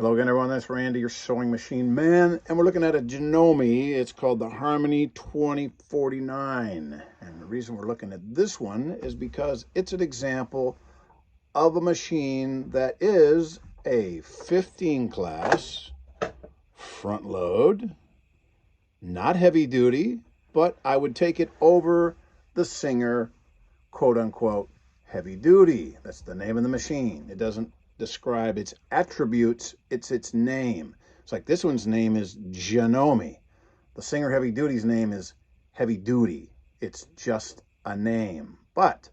Hello again, everyone. That's Randy, your sewing machine man, and we're looking at a Janome. It's called the Harmony 2049. And the reason we're looking at this one is because it's an example of a machine that is a 15 class front load, not heavy duty, but I would take it over the Singer, quote unquote, heavy duty. That's the name of the machine. It doesn't describe its attributes, it's its name. It's like this one's name is Janome. The Singer Heavy Duty's name is Heavy Duty. It's just a name. But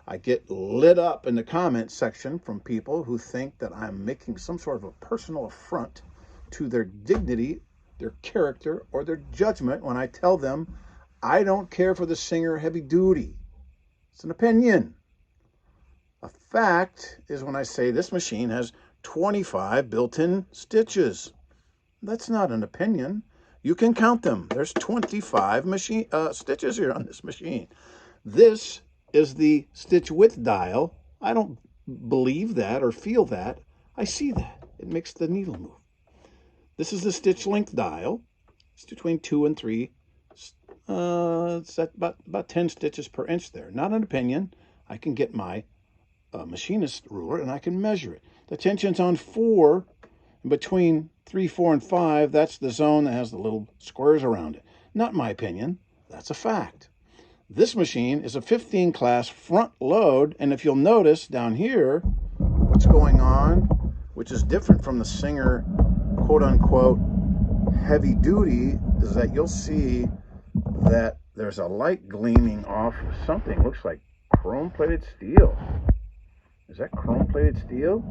I get lit up in the comments section from people who think that I'm making some sort of a personal affront to their dignity, their character, or their judgment when I tell them I don't care for the Singer Heavy Duty. It's an opinion. A fact is when I say this machine has 25 built-in stitches. That's not an opinion. You can count them. There's 25 stitches here on this machine. This is the stitch width dial. I don't believe that or feel that. I see that. It makes the needle move. This is the stitch length dial. It's between 2 and 3. It's at about 10 stitches per inch there. Not an opinion. I can get my machinist ruler and I can measure it. The tension's on 4. Between 3, 4, and 5, that's the zone that has the little squares around it. Not my opinion. That's a fact. This machine is a 15 class front load, and if you'll notice down here, what's going on, which is different from the Singer quote unquote heavy duty, is that you'll see that there's a light gleaming off something. Looks like chrome plated steel. Is that chrome-plated steel?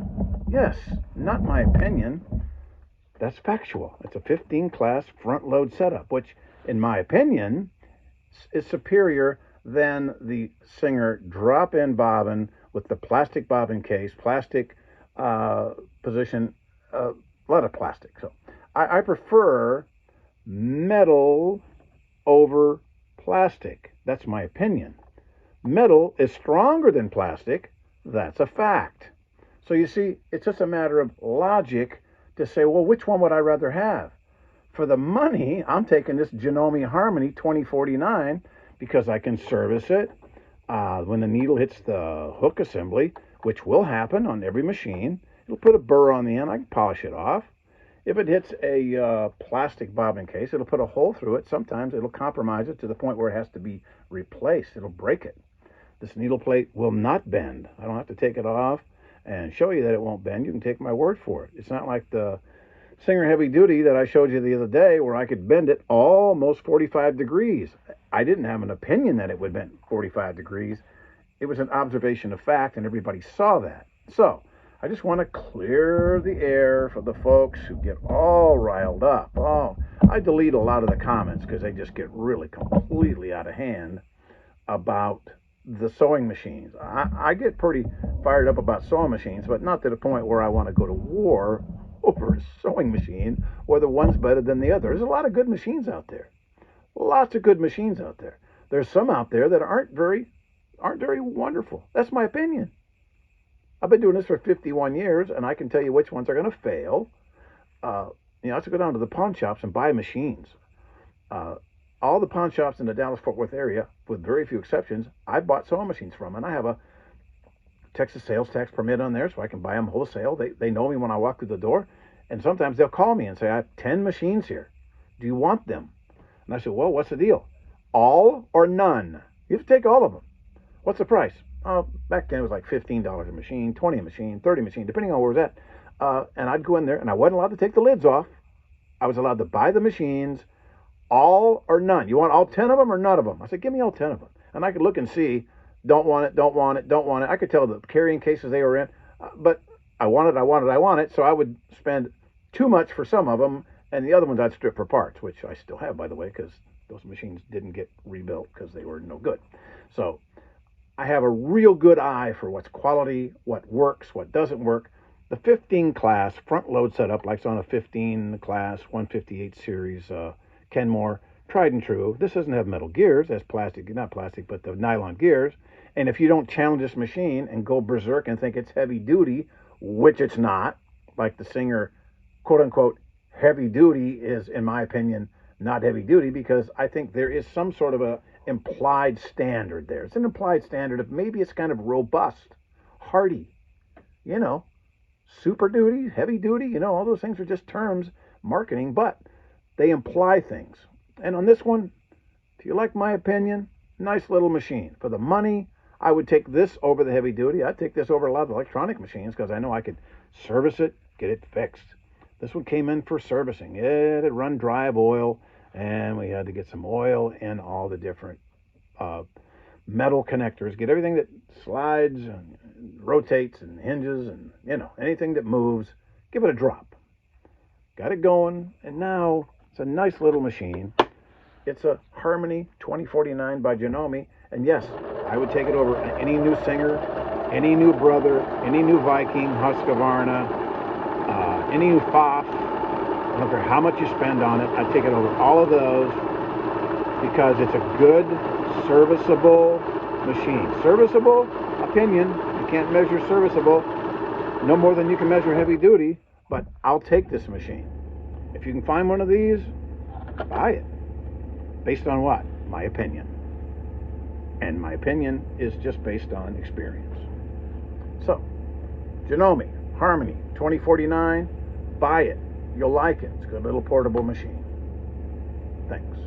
Yes, not my opinion. That's factual. It's a 15-class front-load setup, which, in my opinion, is superior than the Singer drop-in bobbin with the plastic bobbin case, plastic position, a lot of plastic. So I prefer metal over plastic. That's my opinion. Metal is stronger than plastic. That's a fact. So you see, it's just a matter of logic to say, well, which one would I rather have? For the money, I'm taking this Janome Harmony 2049 because I can service it when the needle hits the hook assembly, which will happen on every machine. It'll put a burr on the end. I can polish it off. If it hits a plastic bobbin case, it'll put a hole through it. Sometimes it'll compromise it to the point where it has to be replaced. It'll break it. This needle plate will not bend. I don't have to take it off and show you that it won't bend. You can take my word for it. It's not like the Singer Heavy Duty that I showed you the other day where I could bend it almost 45 degrees. I didn't have an opinion that it would bend 45 degrees. It was an observation of fact, and everybody saw that. So I just want to clear the air for the folks who get all riled up. Oh, I delete a lot of the comments because they just get really completely out of hand about the sewing machines. I get pretty fired up about sewing machines, but not to the point where I want to go to war over a sewing machine, whether one's better than the other. There's a lot of good machines out there. Lots of good machines out there. There's some out there that aren't very wonderful. That's my opinion. I've been doing this for 51 years, and I can tell you which ones are going to fail. I have to go down to the pawn shops and buy machines. All the pawn shops in the Dallas-Fort Worth area, with very few exceptions, I bought sewing machines from, and I have a Texas sales tax permit on there, so I can buy them wholesale. They know me when I walk through the door, and sometimes they'll call me and say, I have 10 machines here. Do you want them? And I said, well, what's the deal? All or none? You have to take all of them. What's the price? Back then it was like $15 a machine, 20 a machine, 30 a machine, depending on where it was at. And I'd go in there, and I wasn't allowed to take the lids off. I was allowed to buy the machines, all or none. You want all 10 of them or none of them? I said, give me all 10 of them. And I could look and see, don't want it, don't want it, don't want it. I could tell the carrying cases they were in, but I want it. So I would spend too much for some of them, and the other ones I'd strip for parts, which I still have, by the way, because those machines didn't get rebuilt because they were no good. So I have a real good eye for what's quality, what works, what doesn't work. The 15 class front load setup, like it's on a 15 class 158 series Kenmore, tried and true. This doesn't have metal gears. It has plastic, not plastic, but the nylon gears. And if you don't challenge this machine and go berserk and think it's heavy duty, which it's not, like the Singer quote unquote heavy duty is, in my opinion, not heavy duty, because I think there is some sort of a implied standard there. It's an implied standard of maybe it's kind of robust, hardy, you know, super duty, heavy duty, all those things are just terms, marketing, but they imply things. And on this one, if you like my opinion, nice little machine. For the money, I would take this over the heavy duty. I'd take this over a lot of electronic machines because I know I could service it, get it fixed. This one came in for servicing. It had run dry of oil, and we had to get some oil in all the different metal connectors, get everything that slides and rotates and hinges and, anything that moves, give it a drop. Got it going, and now it's a nice little machine. It's a Harmony 2049 by Janome, and yes, I would take it over any new Singer, any new Brother, any new Viking, Husqvarna, any new Pfaff. I don't care how much you spend on it, I'd take it over all of those because it's a good, serviceable machine. Serviceable, opinion, you can't measure serviceable no more than you can measure heavy duty, but I'll take this machine. If you can find one of these, buy it. Based on what? My opinion. And my opinion is just based on experience. So, Janome, Harmony 2049, buy it. You'll like it. It's a good little portable machine. Thanks.